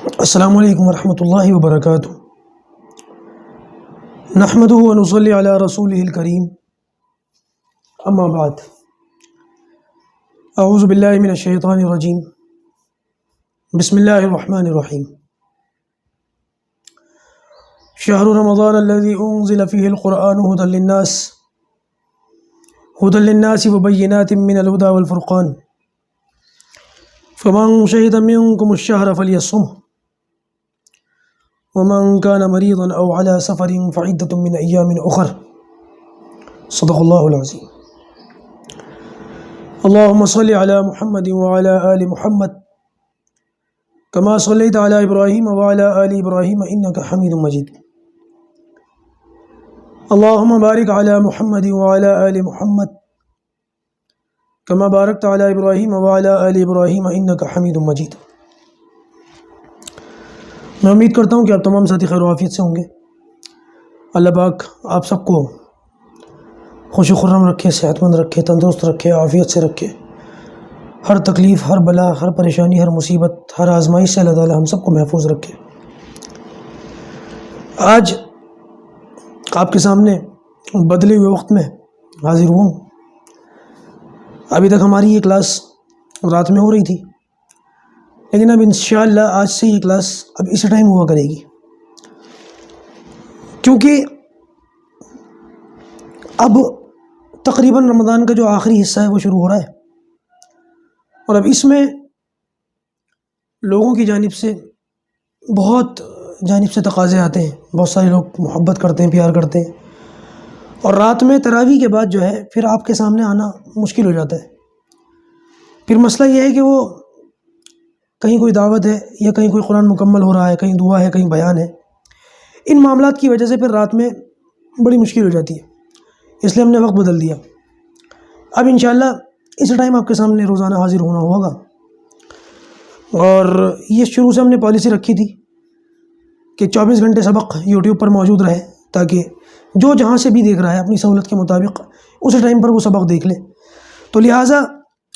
السلام علیکم ورحمۃ اللہ وبرکاتہ۔ نحمدہ ونصلی علی رسولہ الکریم، اما بعد، اعوذ باللہ من الشیطان الرجیم، بسم اللہ الرحمن الرحیم۔ شہر رمضان الذی انزل فیہ القرآن ھدی للناس وبینات من الھدی والفرقان، فمن شہد منکم الشہر فلیصمہ، ومن كان مريضا أو على سفر فعدة من أيام أخر، صدق الله العظيم۔ اللهم صل على محمد وعلى آل محمد كما صليت على إبراهيم وعلى آل إبراهيم إنك حميد مجيد، اللهم بارك على محمد وعلى آل محمد كما باركت على إبراهيم وعلى آل إبراهيم إنك حميد مجيد۔ میں امید کرتا ہوں کہ آپ تمام ساتھی خیر و عافیت سے ہوں گے۔ اللہ پاک آپ سب کو خوش و خرم رکھے، صحت مند رکھے، تندرست رکھے، عافیت سے رکھے۔ ہر تکلیف، ہر بلا، ہر پریشانی، ہر مصیبت، ہر آزمائش سے اللہ تعالی ہم سب کو محفوظ رکھے۔ آج آپ کے سامنے بدلے ہوئے وقت میں حاضر ہوں۔ ابھی تک ہماری یہ کلاس رات میں ہو رہی تھی، لیکن اب انشاءاللہ آج سے یہ کلاس اب اسی ٹائم ہوا کرے گی، کیونکہ اب تقریباً رمضان کا جو آخری حصہ ہے وہ شروع ہو رہا ہے، اور اب اس میں لوگوں کی جانب سے تقاضے آتے ہیں، بہت سارے لوگ محبت کرتے ہیں، پیار کرتے ہیں، اور رات میں تراویح کے بعد جو ہے پھر آپ کے سامنے آنا مشکل ہو جاتا ہے۔ پھر مسئلہ یہ ہے کہ وہ کہیں کوئی دعوت ہے، یا کہیں کوئی قرآن مکمل ہو رہا ہے، کہیں دعا ہے، کہیں بیان ہے، ان معاملات کی وجہ سے پھر رات میں بڑی مشکل ہو جاتی ہے، اس لیے ہم نے وقت بدل دیا۔ اب انشاءاللہ اس ٹائم آپ کے سامنے روزانہ حاضر ہونا ہوگا، اور یہ شروع سے ہم نے پالیسی رکھی تھی کہ 24 گھنٹے سبق یوٹیوب پر موجود رہے، تاکہ جو جہاں سے بھی دیکھ رہا ہے اپنی سہولت کے مطابق اس ٹائم پر وہ سبق دیکھ لے۔ تو لہٰذا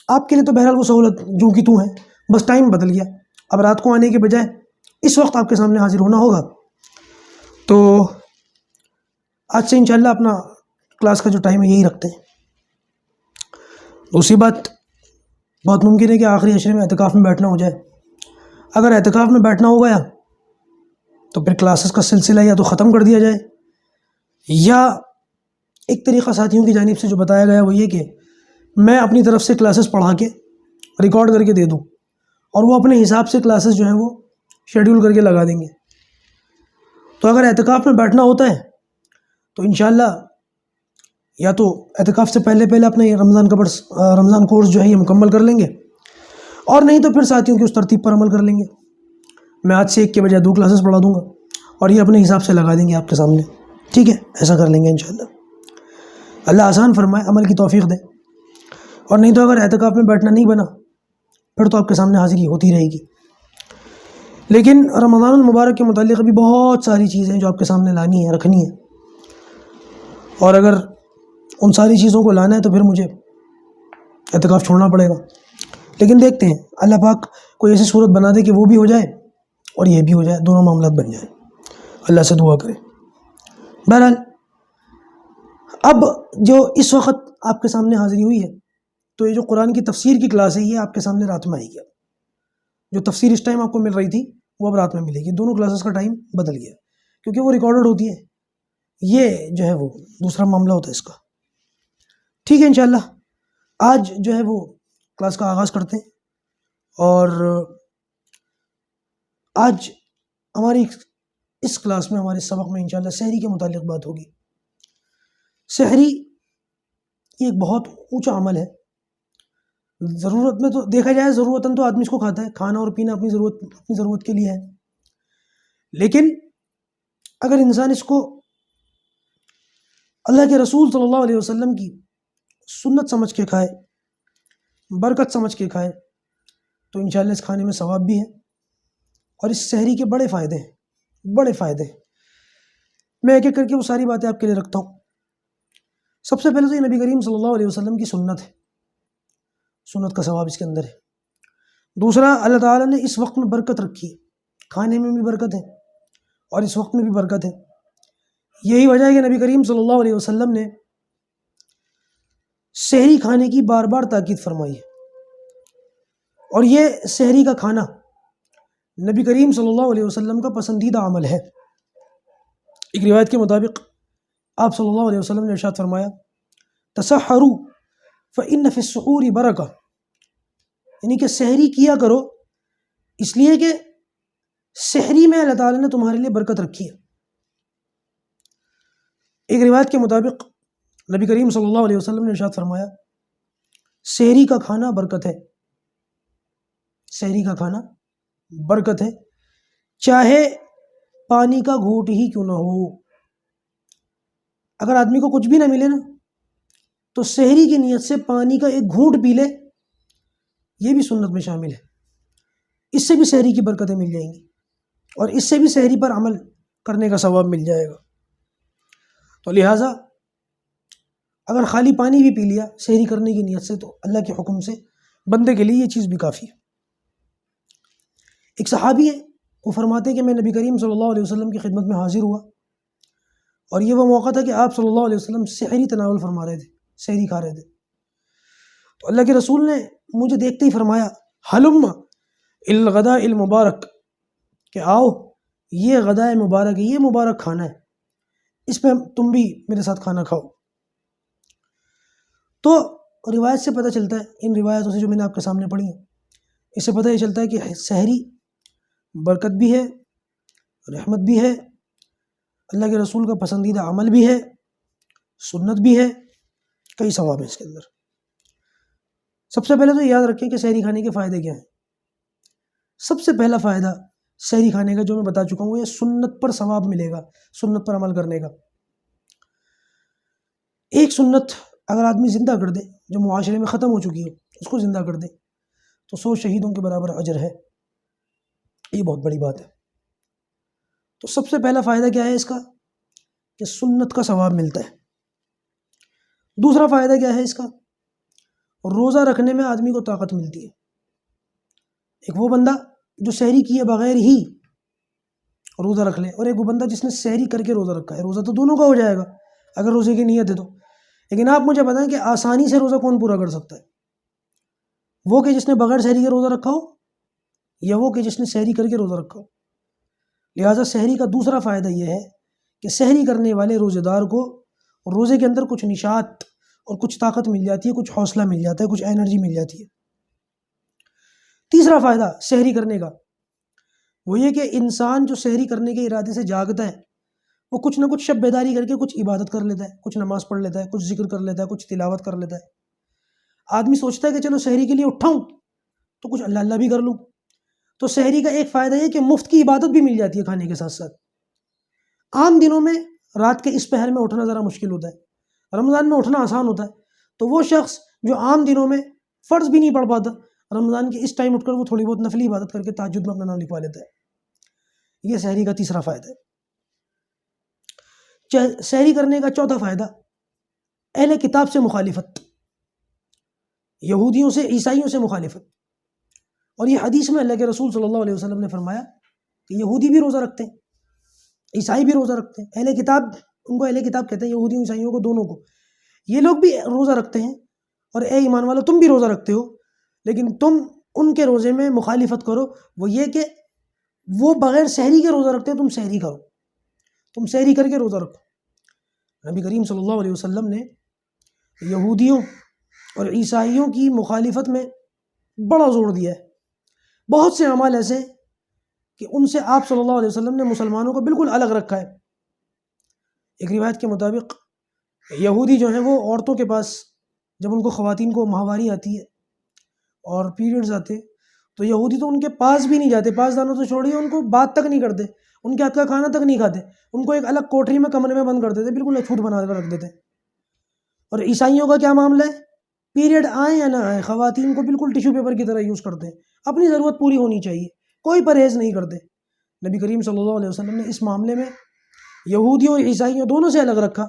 آپ کے لیے تو بہرحال وہ سہولت جو کی تو ہے، بس ٹائم بدل گیا۔ اب رات کو آنے کے بجائے اس وقت آپ کے سامنے حاضر ہونا ہوگا۔ تو آج سے انشاءاللہ اپنا کلاس کا جو ٹائم ہے یہی رکھتے ہیں۔ دوسری بات، بہت ممکن ہے کہ آخری عشرے میں اعتکاف میں بیٹھنا ہو جائے۔ اگر اعتکاف میں بیٹھنا ہو گیا تو پھر کلاسز کا سلسلہ یا تو ختم کر دیا جائے، یا ایک طریقہ ساتھیوں کی جانب سے جو بتایا گیا وہ یہ کہ میں اپنی طرف سے کلاسز پڑھا کے ریکارڈ کر کے دے دوں، اور وہ اپنے حساب سے کلاسز جو ہیں وہ شیڈیول کر کے لگا دیں گے۔ تو اگر اعتکاف میں بیٹھنا ہوتا ہے تو انشاءاللہ یا تو اعتکاف سے پہلے اپنا یہ رمضان کورس جو ہے یہ مکمل کر لیں گے، اور نہیں تو پھر ساتھیوں کی اس ترتیب پر عمل کر لیں گے۔ میں آج سے 1 کے بجائے 2 کلاسز پڑھا دوں گا، اور یہ اپنے حساب سے لگا دیں گے آپ کے سامنے، ٹھیک ہے؟ ایسا کر لیں گے انشاءاللہ۔ اللہ آسان فرمائے، عمل کی توفیق دے۔ اور نہیں تو اگر اعتکاف میں بیٹھنا نہیں بنا پھر تو آپ کے سامنے حاضری ہوتی رہے گی۔ لیکن رمضان المبارک کے متعلق ابھی بہت ساری چیزیں جو آپ کے سامنے لانی ہے، رکھنی ہے، اور اگر ان ساری چیزوں کو لانا ہے تو پھر مجھے اعتکاف چھوڑنا پڑے گا۔ لیکن دیکھتے ہیں، اللہ پاک کوئی ایسی صورت بنا دے کہ وہ بھی ہو جائے اور یہ بھی ہو جائے، دونوں معاملات بن جائیں۔ اللہ سے دعا کریں۔ بہرحال اب جو اس وقت آپ کے سامنے حاضری ہوئی ہے، تو یہ جو قرآن کی تفسیر کی کلاس ہے یہ آپ کے سامنے رات میں آئے گی۔ جو تفسیر اس ٹائم آپ کو مل رہی تھی وہ اب رات میں ملے گی۔ دونوں کلاسز کا ٹائم بدل گیا کیونکہ وہ ریکارڈڈ ہوتی ہے، یہ جو ہے وہ دوسرا معاملہ ہوتا ہے اس کا، ٹھیک ہے؟ انشاءاللہ آج جو ہے وہ کلاس کا آغاز کرتے ہیں، اور آج ہماری اس کلاس میں، ہمارے سبق میں انشاءاللہ سحری کے متعلق بات ہوگی۔ سحری یہ ایک بہت اونچا عمل ہے۔ ضرورت میں تو دیکھا جائے، ضرورتاً تو آدمی اس کو کھاتا ہے، کھانا اور پینا اپنی ضرورت کے لیے ہے، لیکن اگر انسان اس کو اللہ کے رسول صلی اللہ علیہ وسلم کی سنت سمجھ کے کھائے، برکت سمجھ کے کھائے، تو انشاءاللہ اس کھانے میں ثواب بھی ہے، اور اس سحری کے بڑے فائدے ہیں۔ میں ایک ایک کر کے وہ ساری باتیں آپ کے لیے رکھتا ہوں۔ سب سے پہلے تو یہ نبی کریم صلی اللہ علیہ وسلم کی سنت ہے، سنت کا ثواب اس کے اندر ہے۔ دوسرا، اللہ تعالیٰ نے اس وقت میں برکت رکھی ہے، کھانے میں بھی برکت ہے اور اس وقت میں بھی برکت ہے۔ یہی وجہ ہے کہ نبی کریم صلی اللہ علیہ وسلم نے سحری کھانے کی بار بار تاکید فرمائی ہے، اور یہ سحری کا کھانا نبی کریم صلی اللہ علیہ وسلم کا پسندیدہ عمل ہے۔ ایک روایت کے مطابق آپ صلی اللہ علیہ وسلم نے ارشاد فرمایا، تسحروا فإن فی السحور برکہ، یعنی کہ سحری کیا کرو اس لیے کہ سحری میں اللہ تعالیٰ نے تمہارے لیے برکت رکھی ہے۔ ایک روایت کے مطابق نبی کریم صلی اللہ علیہ وسلم نے ارشاد فرمایا، سحری کا کھانا برکت ہے، سحری کا کھانا برکت ہے، چاہے پانی کا گھونٹ ہی کیوں نہ ہو۔ اگر آدمی کو کچھ بھی نہ ملے نا تو سحری کی نیت سے پانی کا ایک گھونٹ پی لے، یہ بھی سنت میں شامل ہے، اس سے بھی سحری کی برکتیں مل جائیں گی اور اس سے بھی سحری پر عمل کرنے کا ثواب مل جائے گا۔ تو لہٰذا اگر خالی پانی بھی پی لیا سحری کرنے کی نیت سے تو اللہ کے حکم سے بندے کے لیے یہ چیز بھی کافی ہے۔ ایک صحابی ہے، وہ فرماتے ہیں کہ میں نبی کریم صلی اللہ علیہ وسلم کی خدمت میں حاضر ہوا، اور یہ وہ موقع تھا کہ آپ صلی اللہ علیہ وسلم سحری تناول فرما رہے تھے، سحری کھا رہے تھے۔ تو اللہ کے رسول نے مجھے دیکھتے ہی فرمایا، ہلم الغداء المبارک، کہ آؤ یہ غدائے مبارک ہے، یہ مبارک کھانا ہے، اس پہ تم بھی میرے ساتھ کھانا کھاؤ۔ تو روایت سے پتہ چلتا ہے، ان روایتوں سے جو میں نے آپ کے سامنے پڑھی ہیں، اس سے پتہ یہ چلتا ہے کہ سحری برکت بھی ہے، رحمت بھی ہے، اللہ کے رسول کا پسندیدہ عمل بھی ہے، سنت بھی ہے، کئی ثواب ہیں اس کے اندر۔ سب سے پہلے تو یاد رکھیں کہ سحری کھانے کے فائدے کیا ہیں۔ سب سے پہلا فائدہ سحری کھانے کا جو میں بتا چکا ہوں، یہ سنت پر ثواب ملے گا، سنت پر عمل کرنے کا۔ ایک سنت اگر آدمی زندہ کر دے جو معاشرے میں ختم ہو چکی ہے، اس کو زندہ کر دے تو 100 شہیدوں کے برابر اجر ہے، یہ بہت بڑی بات ہے۔ تو سب سے پہلا فائدہ کیا ہے اس کا، کہ سنت کا ثواب ملتا ہے۔ دوسرا فائدہ کیا ہے اس کا، روزہ رکھنے میں آدمی کو طاقت ملتی ہے۔ ایک وہ بندہ جو سحری کیے بغیر ہی روزہ رکھ لے، اور ایک وہ بندہ جس نے سحری کر کے روزہ رکھا ہے، روزہ تو دونوں کا ہو جائے گا اگر روزے کی نیت ہے تو۔ لیکن آپ مجھے بتائیں کہ آسانی سے روزہ کون پورا کر سکتا ہے، وہ کہ جس نے بغیر سحری کے روزہ رکھا ہو، یا وہ کہ جس نے سحری کر کے روزہ رکھا ہو؟ لہٰذا سحری کا دوسرا فائدہ یہ ہے کہ سحری کرنے والے روزے دار کو روزے کے اندر کچھ نشاط اور کچھ طاقت مل جاتی ہے، کچھ حوصلہ مل جاتا ہے، کچھ انرجی مل جاتی ہے۔ تیسرا فائدہ سحری کرنے کا وہ یہ کہ انسان جو سحری کرنے کے ارادے سے جاگتا ہے، وہ کچھ نہ کچھ شب بیداری کر کے کچھ عبادت کر لیتا ہے، کچھ نماز پڑھ لیتا ہے، کچھ ذکر کر لیتا ہے، کچھ تلاوت کر لیتا ہے۔ آدمی سوچتا ہے کہ چلو سحری کے لیے اٹھا ہوں تو کچھ اللہ اللہ بھی کر لوں۔ تو سحری کا ایک فائدہ یہ کہ مفت کی عبادت بھی مل جاتی ہے کھانے کے ساتھ ساتھ۔ عام دنوں میں رات کے اس پہر میں اٹھنا ذرا مشکل ہوتا ہے، رمضان میں اٹھنا آسان ہوتا ہے، تو وہ شخص جو عام دنوں میں فرض بھی نہیں پڑھ پاتا، رمضان کے اس ٹائم اٹھ کر وہ تھوڑی بہت نفلی عبادت کر کے تہجد میں اپنا نام لکھوا لیتا ہے۔ یہ سحری کا تیسرا فائدہ ہے۔ سحری کرنے کا چوتھا فائدہ اہل کتاب سے مخالفت، یہودیوں سے، عیسائیوں سے مخالفت۔ اور یہ حدیث میں اللہ کے رسول صلی اللہ علیہ وسلم نے فرمایا کہ یہودی بھی روزہ رکھتے ہیں، عیسائی بھی روزہ رکھتے ہیں، اہل کتاب، ان کو اہل کتاب کہتے ہیں، یہودیوں عیسائیوں کو، دونوں کو۔ یہ لوگ بھی روزہ رکھتے ہیں، اور اے ایمان والو تم بھی روزہ رکھتے ہو، لیکن تم ان کے روزے میں مخالفت کرو، وہ یہ کہ وہ بغیر سحری کے روزہ رکھتے ہیں، تم سحری کرو، تم سحری کر کے روزہ رکھو۔ نبی کریم صلی اللہ علیہ وسلم نے یہودیوں اور عیسائیوں کی مخالفت میں بڑا زور دیا ہے۔ بہت سے اعمال ایسے کہ ان سے آپ صلی اللہ علیہ وسلم نے مسلمانوں کو بالکل الگ رکھا ہے۔ ایک روایت کے مطابق یہودی جو ہیں وہ عورتوں کے پاس، جب ان کو خواتین کو ماہواری آتی ہے اور پیریڈز آتے تو یہودی تو ان کے پاس بھی نہیں جاتے، پاس جانا تو چھوڑیے، ان کو بات تک نہیں کرتے، ان کے ہاتھ کا کھانا تک نہیں کھاتے، ان کو ایک الگ کوٹری میں کمرے میں بند کر دیتے، بالکل اچھوت بنا کر رکھ دیتے۔ اور عیسائیوں کا کیا معاملہ ہے، پیریڈ آئیں یا نہ آئیں خواتین کو بالکل ٹیشو پیپر کی طرح یوز کرتے ہیں، اپنی ضرورت پوری ہونی چاہیے، کوئی پرہیز نہیں کرتے۔ نبی کریم صلی اللہ علیہ وسلم نے اس معاملے میں یہودیوں اور عیسائیوں دونوں سے الگ رکھا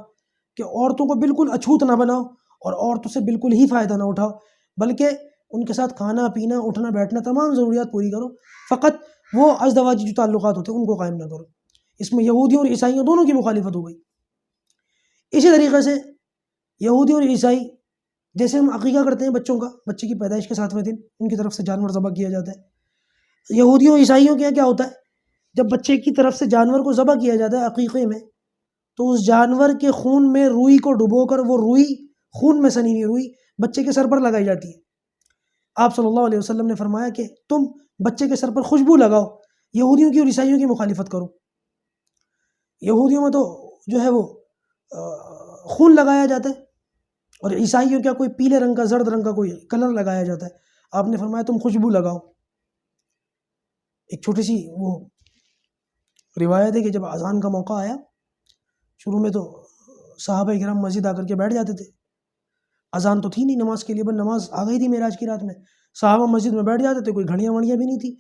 کہ عورتوں کو بالکل اچھوت نہ بناؤ اور عورتوں سے بالکل ہی فائدہ نہ اٹھاؤ، بلکہ ان کے ساتھ کھانا پینا، اٹھنا بیٹھنا، تمام ضروریات پوری کرو، فقط وہ ازدواجی جو تعلقات ہوتے ہیں ان کو قائم نہ کرو. اس میں یہودیوں اور عیسائیوں دونوں کی مخالفت ہو گئی. اسی طریقے سے یہودی اور عیسائی، جیسے ہم عقیقہ کرتے ہیں بچوں کا، بچے کی پیدائش کے 7ویں دن ان کی طرف سے جانور ذبح کیا جاتا ہے. یہودیوں اور عیسائیوں کے یہاں کیا ہوتا ہے، جب بچے کی طرف سے جانور کو ذبح کیا جاتا ہے عقیقے میں، تو اس جانور کے خون میں روئی کو ڈبو کر وہ روئی، خون میں سنی ہوئی روئی بچے کے سر پر لگائی جاتی ہے. آپ صلی اللہ علیہ وسلم نے فرمایا کہ تم بچے کے سر پر خوشبو لگاؤ، یہودیوں کی اور عیسائیوں کی مخالفت کرو. یہودیوں میں تو جو ہے وہ خون لگایا جاتا ہے، اور عیسائیوں کیا کوئی پیلے رنگ کا، زرد رنگ کا کوئی کلر لگایا جاتا ہے. آپ نے فرمایا تم خوشبو لگاؤ. ایک چھوٹی سی وہ روایت ہے کہ جب اذان کا موقع آیا، شروع میں تو صحابہ کرام مسجد آ کر کے بیٹھ جاتے تھے. اذان تو تھی نہیں نماز کے لیے، بس نماز آ گئی تھی معراج کی رات میں. صحابہ مسجد میں بیٹھ جاتے تھے، کوئی گھڑیاں وڑیاں بھی نہیں تھی.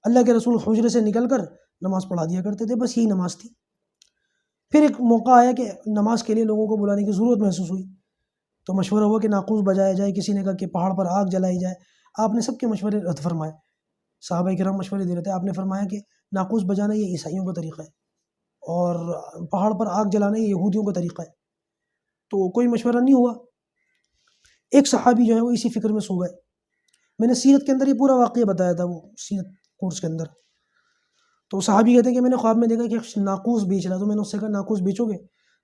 اللہ کے رسول حجرے سے نکل کر نماز پڑھا دیا کرتے تھے، بس یہی نماز تھی. پھر ایک موقع آیا کہ نماز کے لیے لوگوں کو بلانے کی ضرورت محسوس ہوئی، تو مشورہ ہوا کہ ناقوس بجایا جائے. کسی نے کہا کہ پہاڑ پر آگ جلائی جائے. آپ نے سب کے مشورے رد فرمائے. صحابہ کرام مشورے دے رہے تھے، آپ نے فرمایا کہ ناقوس بجانا یہ عیسائیوں کا طریقہ ہے، اور پہاڑ پر آگ جلانا یہ یہودیوں کا طریقہ ہے. تو کوئی مشورہ نہیں ہوا. ایک صحابی جو ہے وہ اسی فکر میں سو گئے. میں نے سیرت کے اندر یہ پورا واقعہ بتایا تھا، وہ سیرت کورس کے اندر. تو صحابی کہتے ہیں کہ میں نے خواب میں دیکھا کہ ناقوس بیچ رہا. تو میں نے اس سے کہا ناقوس بیچو گے؟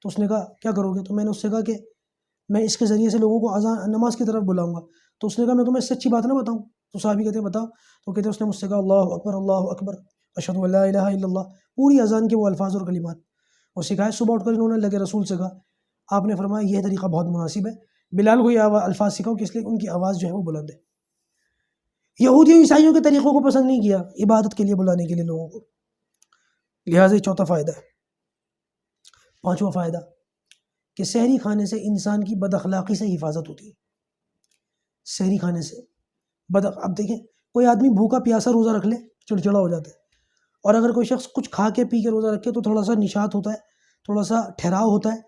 تو اس نے کہا کیا کرو گے؟ تو میں نے اس سے کہا کہ میں اس کے ذریعے سے لوگوں کو اذان نماز کی طرف بلاؤں گا. تو اس نے کہا میں تمہیں اس سے اچھی بات نہ بتاؤں؟ تو صحابی کہتے ہیں بتاؤ. تو کہتے ہیں اس نے مجھ سے کہا اللہ اکبر اللہ اکبر اشہد ان لا الہ الا اللہ، پوری اذان کے وہ الفاظ اور کلمات وہ سکھائے. صبح اٹھ کر انہوں نے اللہ کے رسول سے کہا. آپ نے فرمایا یہ طریقہ بہت مناسب ہے، بلال کو یہ الفاظ سکھاؤ کہ اس لیے ان کی آواز جو ہے وہ بلند ہے. یہودیوں عیسائیوں کے طریقوں کو پسند نہیں کیا عبادت کے لیے بلانے کے لیے لوگوں کو. لہٰذا یہ چوتھا فائدہ ہے. پانچواں فائدہ کہ سحری کھانے سے انسان کی بد اخلاقی سے حفاظت ہوتی ہے. سحری کھانے سے اب دیکھیں کوئی آدمی بھوکا پیاسا روزہ رکھ لے چڑچڑا ہو جاتا ہے، اور اگر کوئی شخص کچھ کھا کے پی کے روزہ رکھے تو تھوڑا سا نشاط ہوتا ہے، تھوڑا سا ٹھہراؤ ہوتا ہے،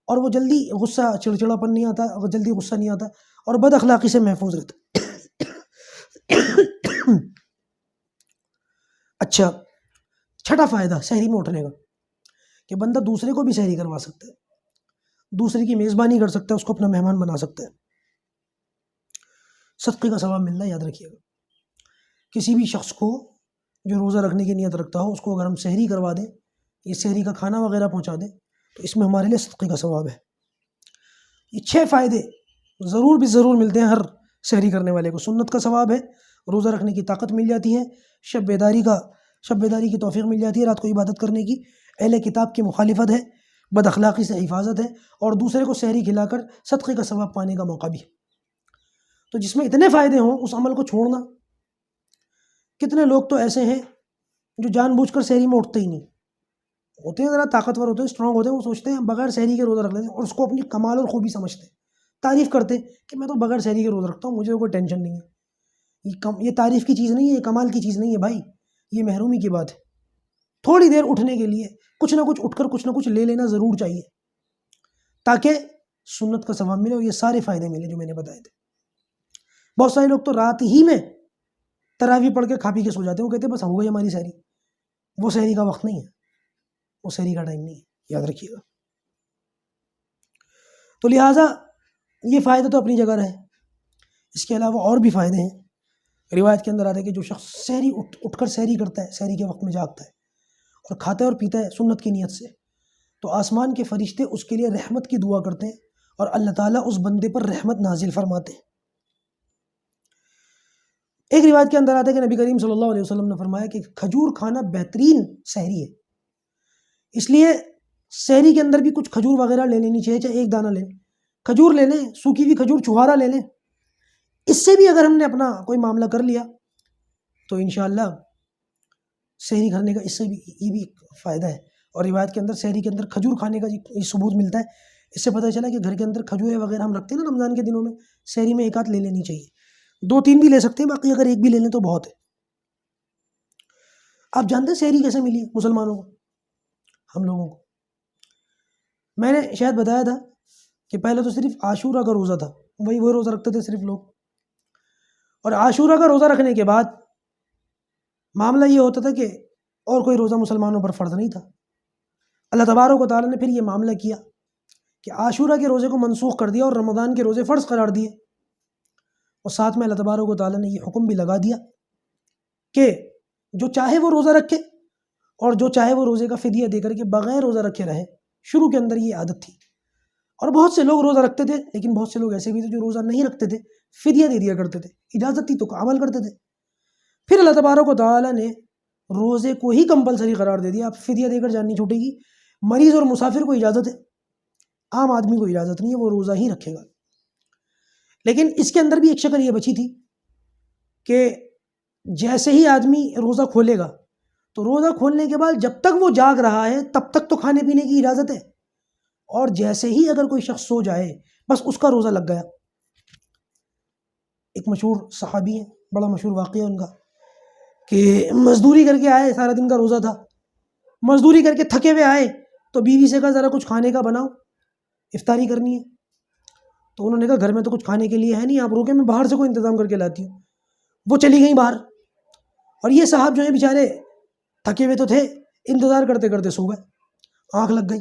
اور وہ جلدی غصہ چڑچڑا پن نہیں آتا، اور جلدی غصہ نہیں آتا، اور بد اخلاقی سے محفوظ رہتا ہے. اچھا، چھٹا فائدہ سحری میں اٹھنے کا کہ بندہ دوسرے کو بھی سحری کروا سکتا ہے، دوسرے کی میزبانی کر سکتا ہے، اس کو اپنا مہمان بنا سکتا ہے. صدقے کا ثواب ملنا یاد رکھیے گا. کسی بھی شخص کو جو روزہ رکھنے کی نیت رکھتا ہو، اس کو اگر ہم سحری کروا دیں، یہ سحری کا کھانا وغیرہ پہنچا دیں، تو اس میں ہمارے لیے صدقے کا ثواب ہے. یہ 6 فائدے ضرور بھی ضرور ملتے ہیں ہر سحری کرنے والے کو. سنت کا ثواب ہے، روزہ رکھنے کی طاقت مل جاتی ہے، شب بیداری کی توفیق مل جاتی ہے، رات کو عبادت کرنے کی، اہل کتاب کی مخالفت ہے، بد اخلاقی سے حفاظت ہے، اور دوسرے کو سحری کھلا کر صدقے کا ثواب پانے کا موقع بھی ہے. تو جس میں اتنے فائدے ہوں اس عمل کو چھوڑنا. کتنے لوگ تو ایسے ہیں جو جان بوجھ کر سحری میں اٹھتے ہی نہیں ہوتے ہیں، ذرا طاقتور ہوتے ہیں، اسٹرانگ ہوتے ہیں، وہ سوچتے ہیں بغیر سحری کے روزہ رکھ لیتے ہیں، اور اس کو اپنی کمال اور خوبی سمجھتے ہیں، تعریف کرتے ہیں کہ میں تو بغیر سحری کے روزہ رکھتا ہوں، مجھے کوئی ٹینشن نہیں ہے. یہ تعریف کی چیز نہیں ہے، یہ کمال کی چیز نہیں ہے بھائی، یہ محرومی کی بات ہے. تھوڑی دیر اٹھنے کے لیے کچھ نہ کچھ اٹھ کر کچھ نہ کچھ لے لینا ضرور چاہیے، تاکہ سنت کا ثواب ملے اور یہ سارے فائدے ملے جو میں نے بتائے تھے. بہت سارے لوگ تو رات ہی میں تراویح پڑھ کے کھا پی کے سو جاتے ہیں، وہ کہتے ہیں بس ہو گئی ہماری سحری. وہ سحری کا وقت نہیں ہے، وہ سحری کا ٹائم نہیں ہے، یاد رکھیے گا. تو لہٰذا یہ فائدہ تو اپنی جگہ رہے. اس کے علاوہ اور بھی فائدے ہیں. روایت کے اندر آتا ہے کہ جو شخص سحری اٹھ کر سحری کرتا ہے، سحری کے وقت میں جاگتا ہے اور کھاتا ہے اور پیتا ہے سنت کی نیت سے، تو آسمان کے فرشتے اس کے لیے رحمت کی دعا کرتے ہیں، اور اللہ تعالیٰ اس بندے پر رحمت نازل فرماتے ہیں. ایک روایت کے اندر آتا ہے کہ نبی کریم صلی اللہ علیہ وسلم نے فرمایا کہ کھجور کھانا بہترین سحری ہے. اس لیے سحری کے اندر بھی کچھ کھجور وغیرہ لے لینی چاہیے، چاہے ایک دانہ لیں، کھجور لے لیں، سوکھی ہوئی کھجور چھہارا لے لیں. اس سے بھی اگر ہم نے اپنا کوئی معاملہ کر لیا تو انشاءاللہ سحری کرنے کا اس سے بھی یہ بھی ایک فائدہ ہے. اور روایت کے اندر سحری کے اندر کھجور کھانے کا یہ ثبوت ملتا ہے. اس سے پتہ چلا کہ گھر کے اندر کھجوریں وغیرہ ہم رکھتے ہیں نا رمضان کے دنوں میں، سحری میں ایک آدھ لے لینی چاہیے. 2-3 بھی لے سکتے ہیں، باقی اگر ایک بھی لے لیں تو بہت ہے. آپ جانتے ہیں سحری کیسے ملی مسلمانوں کو، ہم لوگوں کو؟ میں نے شاید بتایا تھا کہ پہلے تو صرف عاشورہ کا روزہ تھا، وہی روزہ رکھتے تھے صرف لوگ. اور عاشورہ کا روزہ رکھنے کے بعد معاملہ یہ ہوتا تھا کہ اور کوئی روزہ مسلمانوں پر فرض نہیں تھا۔ اللہ تبارک و تعالیٰ نے پھر یہ معاملہ کیا کہ عاشورہ کے روزے کو منسوخ کر دیا اور رمضان کے روزے فرض قرار دیے، اور ساتھ میں اللہ تبارک و تعالیٰ نے یہ حکم بھی لگا دیا کہ جو چاہے وہ روزہ رکھے اور جو چاہے وہ روزے کا فدیہ دے کر کے بغیر روزہ رکھے رہے۔ شروع کے اندر یہ عادت تھی، اور بہت سے لوگ روزہ رکھتے تھے، لیکن بہت سے لوگ ایسے بھی تھے جو روزہ نہیں رکھتے تھے، فدیہ دے دیا کرتے تھے، اجازت تھی تو عمل کرتے تھے۔ پھر اللہ تبارک و تعالیٰ نے روزے کو ہی کمپلسری قرار دے دیا، اب فدیہ دے کر جانی چھوٹے گی۔ مریض اور مسافر کو اجازت ہے، عام آدمی کو اجازت نہیں ہے، وہ روزہ ہی رکھے گا۔ لیکن اس کے اندر بھی ایک شکل یہ بچی تھی کہ جیسے ہی آدمی روزہ کھولے گا تو روزہ کھولنے کے بعد جب تک وہ جاگ رہا ہے تب تک تو کھانے پینے کی اجازت ہے، اور جیسے ہی اگر کوئی شخص سو جائے بس اس کا روزہ لگ گیا۔ ایک مشہور صحابی ہے، بڑا مشہور واقعہ ان کا، کہ مزدوری کر کے آئے، سارا دن کا روزہ تھا، مزدوری کر کے تھکے ہوئے آئے تو بیوی سے کہا ذرا کچھ کھانے کا بناؤ، افطاری کرنی ہے۔ تو انہوں نے کہا گھر میں تو کچھ کھانے کے لیے ہے نہیں، آپ روکے میں باہر سے کوئی انتظام کر کے لاتی ہوں۔ وہ چلی گئیں باہر، اور یہ صاحب جو ہیں بیچارے تھکے ہوئے تو تھے، انتظار کرتے کرتے سو گئے، آنکھ لگ گئی۔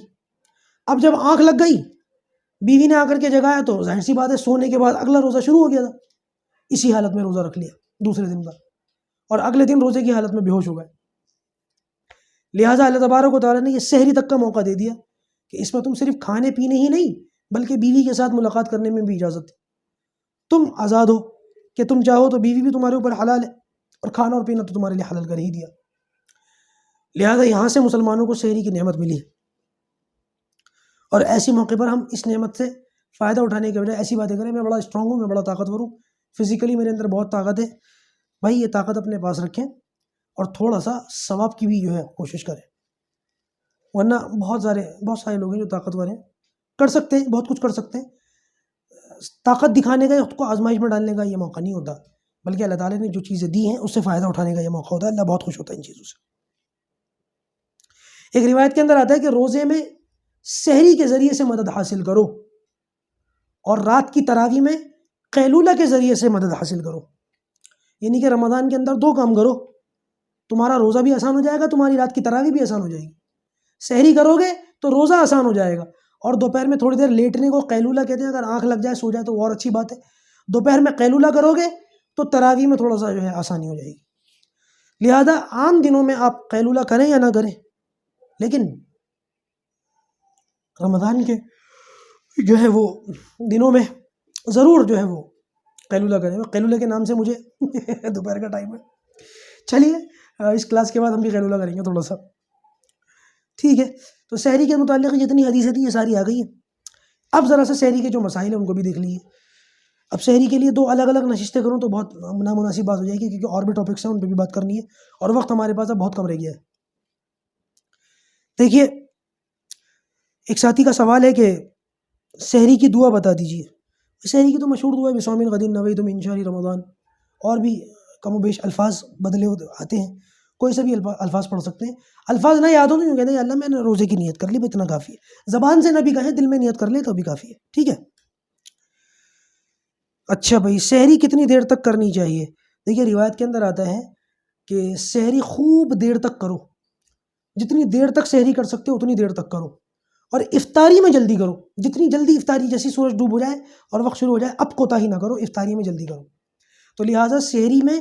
اب جب آنکھ لگ گئی، بیوی نے آ کر کے جگایا تو ظاہر سی بات ہے سونے کے بعد اگلا روزہ شروع ہو گیا تھا، اسی حالت میں روزہ رکھ لیا دوسرے دن کا، اور اگلے دن روزے کی حالت میں بے ہوش ہو گئے۔ لہٰذا اللہ تبارک و تعالیٰ نے یہ سحری تک کا موقع دے دیا کہ اس میں تم صرف کھانے پینے ہی نہیں بلکہ بیوی کے ساتھ ملاقات کرنے میں بھی اجازت ہے، تم آزاد ہو کہ تم چاہو تو بیوی بھی تمہارے اوپر حلال ہے، اور کھانا اور پینا تو تمہارے لیے حلال کر ہی دیا۔ لہٰذا یہاں سے مسلمانوں کو سحری کی نعمت ملی ہے، اور ایسے موقع پر ہم اس نعمت سے فائدہ اٹھانے کے بجائے ایسی باتیں کریں میں بڑا اسٹرانگ ہوں، میں بڑا طاقتور ہوں، فزیکلی میرے اندر بہت طاقت ہے۔ بھائی یہ طاقت اپنے پاس رکھیں اور تھوڑا سا ثواب کی بھی جو ہے کوشش کریں، ورنہ بہت سارے لوگ ہیں جو طاقتور ہیں، کر سکتے ہیں، بہت کچھ کر سکتے ہیں۔ طاقت دکھانے کا، خود کو آزمائش میں ڈالنے کا یہ موقع نہیں ہوتا، بلکہ اللہ تعالیٰ نے جو چیزیں دی ہیں اس سے فائدہ اٹھانے کا یہ موقع ہوتا ہے۔ اللہ بہت خوش ہوتا ہے ان چیزوں سے۔ ایک روایت کے اندر آتا ہے کہ روزے میں سحری کے ذریعے سے مدد حاصل کرو، اور رات کی تراویح میں قیلولہ کے ذریعے سے مدد حاصل کرو، یعنی کہ رمضان کے اندر 2 کام کرو، تمہارا روزہ بھی آسان ہو جائے گا، تمہاری رات کی تراویح بھی آسان ہو جائے گی۔ سحری کرو گے تو روزہ آسان ہو جائے گا، اور دوپہر میں تھوڑی دیر لیٹنے کو قیلولہ کہتے ہیں، اگر آنکھ لگ جائے سو جائے تو اور اچھی بات ہے۔ دوپہر میں قیلولہ کرو گے تو تراویح میں تھوڑا سا جو ہے آسانی ہو جائے گی۔ لہذا عام دنوں میں آپ قیلولہ کریں یا نہ کریں، لیکن رمضان کے جو ہے وہ دنوں میں ضرور جو ہے وہ قیلولہ کریں۔ قیلولہ کے نام سے مجھے دوپہر کا ٹائم ہے، چلیے اس کلاس کے بعد ہم بھی قیلولہ کریں گے تھوڑا سا، ٹھیک ہے۔ تو سحری کے متعلق جتنی حدیثیں تھیں یہ ساری آ گئی ہیں۔ اب ذرا سا سحری کے جو مسائل ہیں ان کو بھی دیکھ لیجیے۔ اب سحری کے لیے 2 الگ الگ نشستیں کروں تو بہت نامناسب بات ہو جائے گی، کیونکہ اور بھی ٹاپکس ہیں ان پہ بھی بات کرنی ہے، اور وقت ہمارے پاس اب بہت کم رہ گیا ہے۔ دیکھیے ایک ساتھی کا سوال ہے کہ سحری کی دعا بتا دیجیے۔ سحری کی تو مشہور دعا ہے بسم غد نویت من شہر رمضان، اور بھی کم و بیش الفاظ بدلے آتے ہیں، کوئی سے بھی الفاظ پڑھ سکتے ہیں۔ الفاظ نہ یاد ہو تو یوں کہتے ہیں اللہ میں نے روزے کی نیت کر لی، اتنا کافی ہے۔ زبان سے نہ بھی کہیں، دل میں نیت کر لے تو بھی کافی ہے، ٹھیک ہے۔ اچھا بھائی سحری کتنی دیر تک کرنی چاہیے؟ دیکھیے روایت کے اندر آتا ہے کہ سحری خوب دیر تک کرو، جتنی دیر تک سحری کر سکتے ہو اتنی دیر تک کرو، اور افطاری میں جلدی کرو، جتنی جلدی افطاری، جیسی سورج ڈوب ہو جائے اور وقت شروع ہو جائے اب کوتاہی نہ کرو، افطاری میں جلدی کرو۔ تو لہٰذا سحری میں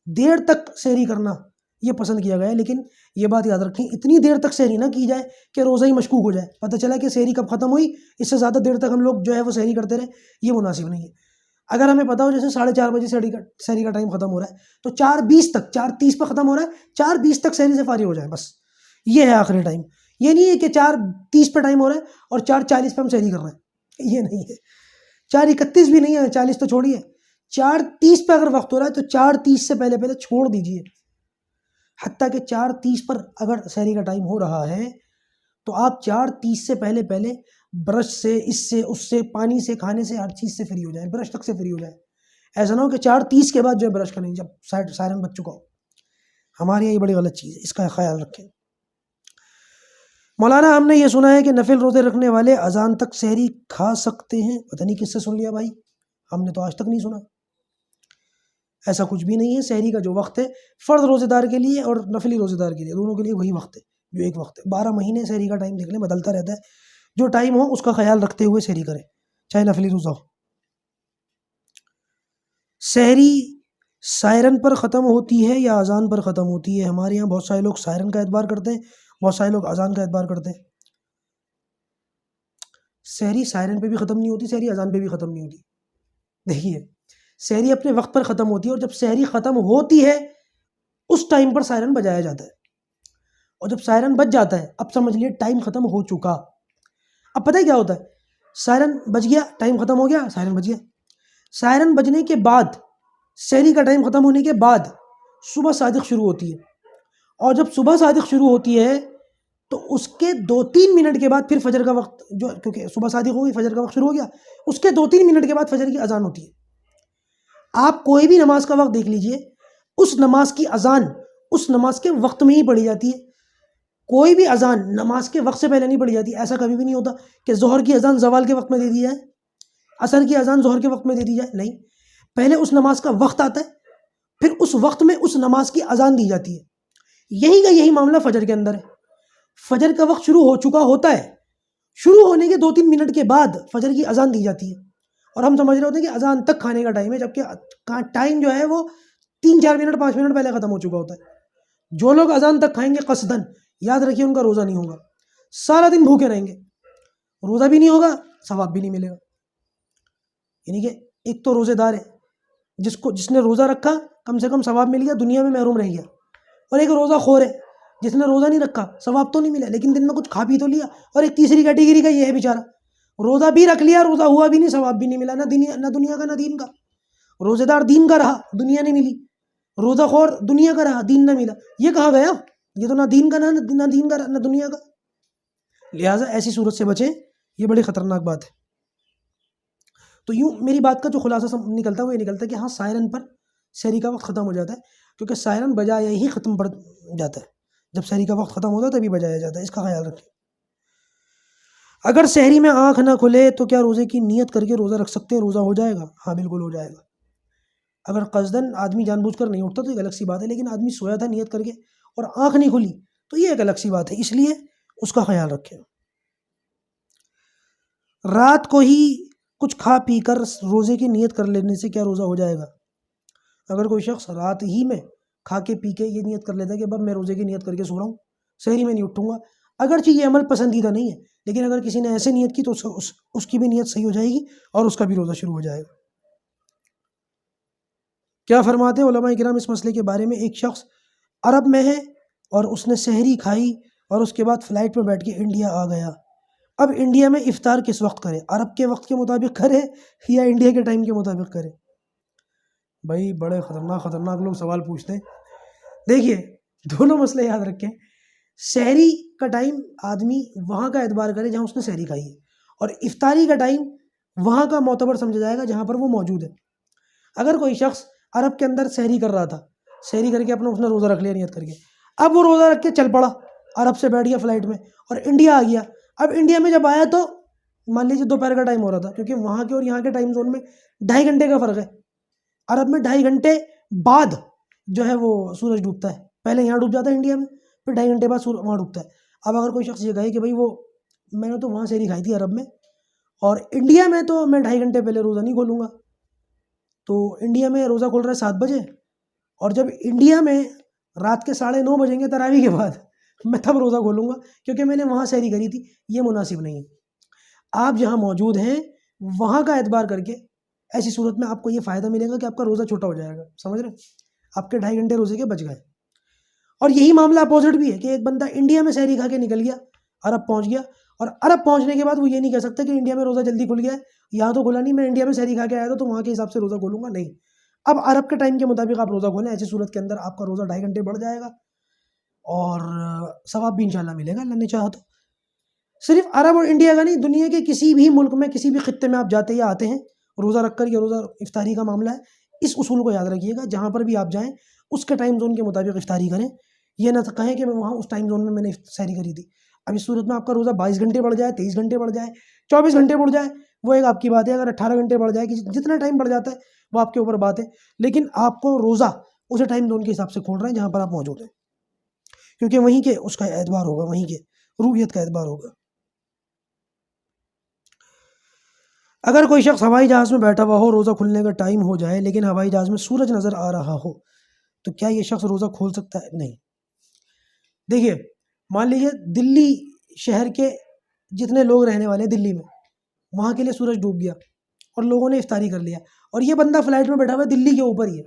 دیر تک سحری کرنا یہ پسند کیا گیا ہے، لیکن یہ بات یاد رکھیں اتنی دیر تک سحری نہ کی جائے کہ روزہ ہی مشکوک ہو جائے، پتہ چلا کہ سحری کب ختم ہوئی، اس سے زیادہ دیر تک ہم لوگ جو ہے وہ سحری کرتے رہے، یہ مناسب نہیں ہے۔ اگر ہمیں پتا ہو جیسے 4:30 بجے سحری کا ٹائم ختم ہو رہا ہے تو 4:20 تک، 4:30 پہ ختم ہو رہا ہے، 4:20 تک سحری سے فارغ ہو جائے، بس یہ ہے آخری ٹائم۔ یہ نہیں ہے کہ 4:30 پہ ٹائم ہو رہا ہے اور 4:40 پہ ہم سحری کر رہے ہیں، یہ نہیں ہے۔ 4:31 بھی نہیں ہے، 40 تو چھوڑیے، 4:30 پہ اگر وقت ہو رہا ہے تو 4:30 سے پہلے چھوڑ دیجئے۔ حتیٰ کہ 4:30 پر اگر سحری کا ٹائم ہو رہا ہے تو آپ 4:30 سے پہلے برش سے، اس سے، اس سے، پانی سے، کھانے سے، ہر چیز سے فری ہو جائیں، برش تک سے فری ہو جائیں۔ ایسا نہ ہو کہ 4:30 کے بعد جو ہے برش کریں جب سائرن بج چکا ہو، ہمارے یہاں یہ بڑی غلط چیز ہے، اس کا خیال رکھیں۔ مولانا ہم نے یہ سنا ہے کہ نفل روزے رکھنے والے اذان تک سحری کھا سکتے ہیں، پتہ نہیں کس سے سن لیا بھائی، ہم نے تو آج تک نہیں سنا۔ ایسا کچھ بھی نہیں ہے. سحری کا جو وقت ہے فرض روزے دار کے لیے اور نفلی روزے دار کے لیے دونوں کے لیے وہی وقت ہے جو ایک وقت ہے. 12 مہینے سحری کا ٹائم دیکھ لیں بدلتا رہتا ہے. جو ٹائم ہو اس کا خیال رکھتے ہوئے سحری کریں چاہے نفلی روزہ ہو. سحری سائرن پر ختم ہوتی ہے یا اذان پر ختم ہوتی ہے؟ ہمارے یہاں بہت سارے لوگ سائرن کا اعتبار کرتے ہیں, بہت سارے لوگ اذان کا اعتبار کرتے ہیں. سحری سائرن پہ بھی ختم نہیں ہوتی, سحری اذان پہ بھی ختم نہیں ہوتی. دیکھیے سحری اپنے وقت پر ختم ہوتی ہے اور جب سحری ختم ہوتی ہے اس ٹائم پر سائرن بجایا جاتا ہے, اور جب سائرن بج جاتا ہے اب سمجھ لیے ٹائم ختم ہو چکا. اب پتہ ہے کیا ہوتا ہے, سائرن بج گیا, ٹائم ختم ہو گیا, سائرن بج گیا. سائرن بجنے کے بعد سحری کا ٹائم ختم ہونے کے بعد صبح صادق شروع ہوتی ہے, اور جب صبح صادق شروع ہوتی ہے تو اس کے 2-3 منٹ کے بعد پھر فجر کا وقت, جو کیونکہ صبح صادق ہو گئی فجر کا وقت شروع ہو گیا, اس کے 2-3 منٹ کے بعد فجر کی اذان ہوتی ہے. آپ کوئی بھی نماز کا وقت دیکھ لیجئے, اس نماز کی اذان اس نماز کے وقت میں ہی پڑھی جاتی ہے. کوئی بھی اذان نماز کے وقت سے پہلے نہیں پڑھی جاتی. ایسا کبھی بھی نہیں ہوتا کہ ظہر کی اذان زوال کے وقت میں دے دی جائے, عصر کی اذان ظہر کے وقت میں دے دی جائے, نہیں. پہلے اس نماز کا وقت آتا ہے, پھر اس وقت میں اس نماز کی اذان دی جاتی ہے. یہی کا یہی معاملہ فجر کے اندر ہے. فجر کا وقت شروع ہو چکا ہوتا ہے, شروع ہونے کے 2-3 منٹ کے بعد فجر کی اذان دی جاتی ہے, اور ہم سمجھ رہے ہوتے ہیں کہ اذان تک کھانے کا ٹائم ہے, جبکہ ٹائم جو ہے وہ 3-4 منٹ 5 منٹ پہلے ختم ہو چکا ہوتا ہے. جو لوگ اذان تک کھائیں گے قصدن, یاد رکھیے ان کا روزہ نہیں ہوگا, سارا دن بھوکے رہیں گے, روزہ بھی نہیں ہوگا, ثواب بھی نہیں ملے گا. یعنی کہ ایک تو روزے دار ہے جس نے روزہ رکھا کم سے کم ثواب مل گیا, دنیا میں محروم رہ گیا, اور ایک روزہ خور ہے جس نے روزہ نہیں رکھا, ثواب تو نہیں ملا لیکن دن میں کچھ کھا پی تو لیا. اور ایک تیسری کیٹیگری کا یہ ہے بیچارہ, روزہ بھی رکھ لیا, روزہ ہوا بھی نہیں, ثواب بھی نہیں ملا, نہ دنیا کا نہ دین کا. روزے دار دین کا رہا, دنیا نہیں ملی, روزہ خور دنیا کا رہا, دین نہ ملا. یہ کہاں گیا؟ یہ تو نہ دین کا نہ دین کا نہ دنیا کا. لہٰذا ایسی صورت سے بچیں, یہ بڑی خطرناک بات ہے. تو یوں میری بات کا جو خلاصہ نکلتا ہے وہ یہ نکلتا ہے کہ ہاں سائرن پر سحری کا وقت ختم ہو جاتا ہے, کیونکہ سائرن بجایا ہی ختم پڑ جاتا ہے. جب سحری کا وقت ختم ہوتا ہے تبھی بجایا جاتا ہے, اس کا خیال رکھیں. اگر سحری میں آنکھ نہ کھلے تو کیا روزے کی نیت کر کے روزہ رکھ سکتے ہیں, روزہ ہو جائے گا؟ ہاں بالکل ہو جائے گا. اگر قصدن آدمی جان بوجھ کر نہیں اٹھتا تو ایک الگ سی بات ہے, لیکن آدمی سویا تھا نیت کر کے اور آنکھ نہیں کھلی تو یہ ایک الگ سی بات ہے, اس لیے اس کا خیال رکھیں. رات کو ہی کچھ کھا پی کر روزے کی نیت کر لینے سے کیا روزہ ہو جائے گا؟ اگر کوئی شخص رات ہی میں کھا کے پی کے یہ نیت کر لیتا ہے کہ اب میں روزے کی نیت کر کے سو رہا ہوں, سحری میں نہیں اٹھوں گا, اگرچہ یہ عمل پسندیدہ نہیں ہے, لیکن اگر کسی نے ایسے نیت کی تو اس کی بھی نیت صحیح ہو جائے گی اور اس کا بھی روزہ شروع ہو جائے گا. کیا فرماتے ہیں علماء کرام اس مسئلے کے بارے میں؟ ایک شخص عرب میں ہے اور اس نے سحری کھائی اور اس کے بعد فلائٹ میں بیٹھ کے انڈیا آ گیا. اب انڈیا میں افطار کس وقت کرے, عرب کے وقت کے مطابق کرے یا انڈیا کے ٹائم کے مطابق کرے؟ بھائی بڑے خطرناک لوگ سوال پوچھتے ہیں. دیکھیے دونوں مسئلے یاد رکھیں. سحری کا ٹائم آدمی وہاں کا اعتبار کرے جہاں اس نے سحری کھائی ہے, اور افطاری کا ٹائم وہاں کا معتبر سمجھا جائے گا جہاں پر وہ موجود ہے. اگر کوئی شخص عرب کے اندر سحری کر رہا تھا, سحری کر کے اس نے روزہ رکھ لیا نیت کر کے, اب وہ روزہ رکھ کے چل پڑا, عرب سے بیٹھ گیا فلائٹ میں اور انڈیا آ گیا. اب انڈیا میں جب آیا تو مان لیجیے دوپہر کا ٹائم ہو رہا تھا, کیونکہ وہاں کے اور یہاں کے ٹائم زون میں 2.5 گھنٹے کا فرق ہے. عرب میں 2.5 گھنٹے بعد جو ہے وہ سورج ڈوبتا ہے, پہلے یہاں ڈوب جاتا ہے انڈیا میں, پھر 2.5 گھنٹے بعد وہاں ڈوبتا ہے. اب اگر کوئی شخص یہ کہے کہ بھائی وہ میں نے تو وہاں سحری کھائی تھی عرب میں, اور انڈیا میں تو میں 2.5 گھنٹے پہلے روزہ نہیں کھولوں گا, تو انڈیا میں روزہ کھول رہا ہے 7 بجے, اور جب انڈیا میں رات کے 9:30 بجیں گے تراویح کے بعد, میں تب روزہ کھولوں گا کیونکہ میں نے وہاں سحری کری تھی. یہ مناسب نہیں ہے. آپ جہاں موجود ہیں وہاں کا اعتبار کر کے ایسی صورت میں آپ کو یہ فائدہ ملے گا کہ آپ کا روزہ چھوٹا ہو جائے گا. سمجھ رہے ہیں, آپ کے 2.5 گھنٹے روزے کے بچ گئے. اور یہی معاملہ اپوزٹ بھی ہے کہ ایک بندہ انڈیا میں سحری کھا کے نکل گیا, عرب پہنچ گیا, اور عرب پہنچنے کے بعد وہ یہ نہیں کہہ سکتا کہ انڈیا میں روزہ جلدی کھل گیا ہے, یہاں تو کھلا نہیں, میں انڈیا میں سحری کھا کے آیا تھا تو وہاں کے حساب سے روزہ کھولوں گا. نہیں, اب عرب کے ٹائم کے مطابق آپ روزہ کھولیں. ایسی صورت کے اندر آپ کا روزہ 2.5 گھنٹے بڑھ جائے گا اور ثواب بھی انشاءاللہ ملے گا, اللہ نے چاہا تو. صرف عرب اور انڈیا کا نہیں, دنیا کے کسی بھی ملک میں کسی بھی خطے میں آپ جاتے یا آتے ہیں, روزہ رکھ کر, یہ روزہ افطاری کا معاملہ ہے. اس اصول کو یاد رکھیے گا, جہاں پر بھی آپ جائیں اس کے ٹائم زون کے مطابق افطاری کریں. یہ نہ کہیں کہ میں وہاں اس ٹائم زون میں نے سحری کری تھی. اب اس صورت میں آپ کا روزہ 22 گھنٹے بڑھ جائے, 23 گھنٹے بڑھ جائے, 24 گھنٹے بڑھ جائے, وہ ایک آپ کی بات ہے. اگر 18 گھنٹے بڑھ جائے, جتنا ٹائم بڑھ جاتا ہے وہ آپ کے اوپر بات ہے، لیکن آپ کو روزہ اسے ٹائم زون کے حساب سے کھول رہے ہیں جہاں پر آپ موجود ہیں، کیونکہ وہیں کے اس کا اعتبار ہوگا، وہیں کے روحیت کا اعتبار ہوگا۔ اگر کوئی شخص ہوائی جہاز میں بیٹھا ہوا ہو، روزہ کھلنے کا ٹائم ہو جائے لیکن ہوائی جہاز میں سورج نظر آ رہا ہو، تو کیا یہ شخص روزہ کھول سکتا ہے؟ نہیں۔ دیکھیے، مان لیجیے دلی شہر کے جتنے لوگ رہنے والے ہیں دلی میں، وہاں کے لیے سورج ڈوب گیا اور لوگوں نے افطاری کر لیا، اور یہ بندہ فلائٹ میں بیٹھا ہوا ہے دلی کے اوپر ہی ہے،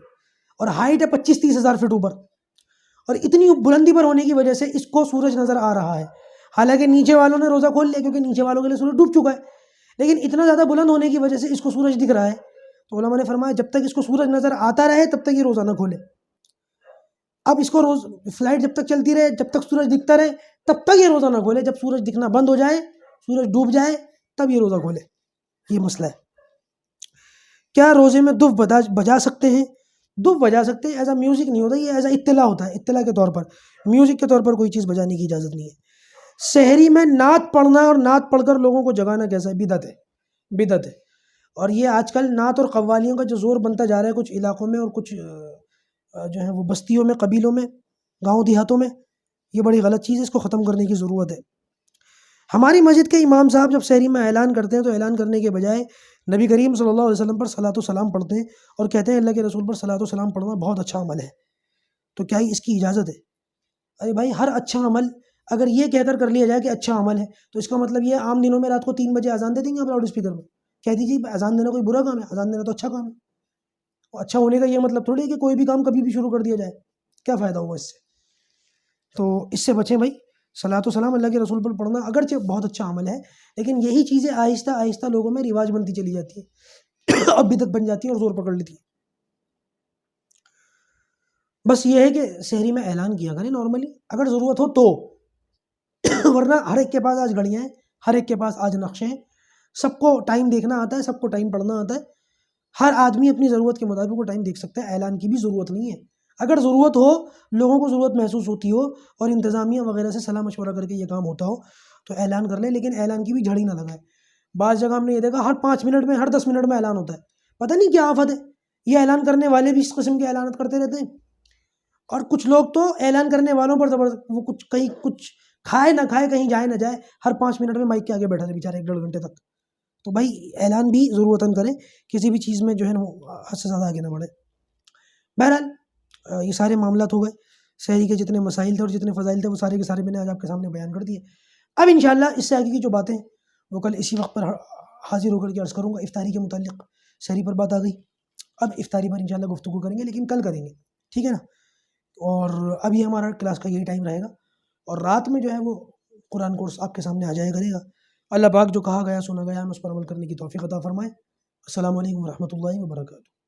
اور ہائٹ ہے 25-30 ہزار فٹ اوپر، اور اتنی بلندی پر ہونے کی وجہ سے اس کو سورج نظر آ رہا ہے، حالانکہ نیچے والوں نے روزہ کھول لیا کیونکہ نیچے والوں کے لیے سورج ڈوب چکا ہے، لیکن اتنا زیادہ بلند ہونے کی وجہ سے اس کو سورج دکھ رہا ہے، تو علماء نے فرمایا جب تک اس کو سورج نظر آتا رہے تب تک یہ روزہ نہ کھولے۔ اب اس کو فلائٹ جب تک چلتی رہے، جب تک سورج دکھتا رہے تب تک یہ روزہ نہ کھولے، جب سورج دکھنا بند ہو جائے، سورج ڈوب جائے، تب یہ روزہ کھولے۔ یہ مسئلہ ہے۔ کیا روزے میں دف بجا سکتے ہیں؟ دف بجا سکتے ہیں، ایز اے میوزک نہیں ہوتا، یہ ایز اے اطلاع ہوتا ہے، اطلاع کے طور پر، میوزک کے طور پر کوئی چیز بجانے کی اجازت نہیں ہے۔ سحری میں نعت پڑھنا اور نعت پڑھ کر لوگوں کو جگانا کیسا ہے؟ بدعت ہے، بدعت ہے۔ اور یہ آج کل نعت اور قوالیوں کا جو زور بنتا جا رہا ہے کچھ علاقوں میں اور کچھ جو ہیں وہ بستیوں میں، قبیلوں میں، گاؤں دیہاتوں میں، یہ بڑی غلط چیز ہے، اس کو ختم کرنے کی ضرورت ہے۔ ہماری مسجد کے امام صاحب جب سحری میں اعلان کرتے ہیں تو اعلان کرنے کے بجائے نبی کریم صلی اللہ علیہ وسلم پر صلاۃ و سلام پڑھتے ہیں اور کہتے ہیں اللہ کے رسول پر صلاۃ و سلام پڑھنا بہت اچھا عمل ہے، تو کیا اس کی اجازت ہے؟ ارے بھائی، ہر اچھا عمل اگر یہ کہہ کر لیا جائے کہ اچھا عمل ہے تو اس کا مطلب یہ عام دنوں میں رات کو 3 بجے اذان دے دیں گے آپ لاؤڈ اسپیکر میں، کہہ دیجیے اذان دینا کوئی برا کام ہے؟ اذان دینا تو اچھا کام ہے۔ اچھا ہونے کا یہ مطلب تھوڑی ہے کہ کوئی بھی کام کبھی بھی شروع کر دیا جائے، کیا فائدہ ہوگا اس سے؟ تو اس سے بچیں بھائی۔ صلاۃ و سلام اللہ کے رسول پر پڑھنا اگرچہ بہت اچھا عمل ہے، لیکن یہی چیزیں آہستہ آہستہ لوگوں میں رواج بنتی چلی جاتی ہے اور بدعت بن جاتی ہے اور زور پکڑ لیتی ہے۔ بس یہ ہے کہ سحری میں اعلان کیا کریں نارملی اگر ضرورت ہو تو، ورنہ ہر ایک کے پاس آج گھڑیاں ہیں، ہر ایک کے پاس آج نقشے ہیں، سب کو ٹائم دیکھنا آتا ہے، سب کو ٹائم پڑھنا آتا ہے، ہر آدمی اپنی ضرورت کے مطابق وہ ٹائم دیکھ سکتا ہے، اعلان کی بھی ضرورت نہیں ہے۔ اگر ضرورت ہو، لوگوں کو ضرورت محسوس ہوتی ہو اور انتظامیہ وغیرہ سے صلاح مشورہ کر کے یہ کام ہوتا ہو تو اعلان کر لیں، لیکن اعلان کی بھی جھڑی نہ لگائے۔ بعض جگہ ہم نے یہ دیکھا ہر 5 منٹ میں، ہر 10 منٹ میں اعلان ہوتا ہے، پتہ نہیں کیا آفت ہے، یہ اعلان کرنے والے بھی اس قسم کے اعلانات کرتے رہتے ہیں، اور کچھ لوگ تو اعلان کرنے والوں پر زبردست وہ کچھ کھائے نہ کھائے، کہیں جائے نہ جائے، ہر 5 منٹ میں مائک کے آگے بیٹھا رہے بیچارے 1-1.5 گھنٹے تک۔ تو بھائی اعلان بھی ضرورتاً کریں، کسی بھی چیز میں جو ہے نا حد سے زیادہ آگے نہ بڑھے۔ بہرحال یہ سارے معاملات ہو گئے، سحری کے جتنے مسائل تھے اور جتنے فضائل تھے وہ سارے کے سارے میں نے آج آپ کے سامنے بیان کر دیے۔ اب انشاءاللہ اس سے آگے کی جو باتیں وہ کل اسی وقت پر حاضر ہو کر کے عرض کروں گا۔ افطاری کے متعلق سحری پر بات آ گئی، اب افطاری پر انشاءاللہ گفتگو کریں گے، لیکن کل کریں گے، ٹھیک ہے نا؟ اور ابھی ہمارا کلاس کا یہی ٹائم رہے گا، اور رات میں جو ہے وہ قرآن کورس آپ کے سامنے آ جایا کرے گا۔ اللہ پاک جو کہا گیا سنا گیا ہم اس پر عمل کرنے کی توفیق عطا فرمائے۔ السلام علیکم ورحمۃ اللہ وبرکاتہ۔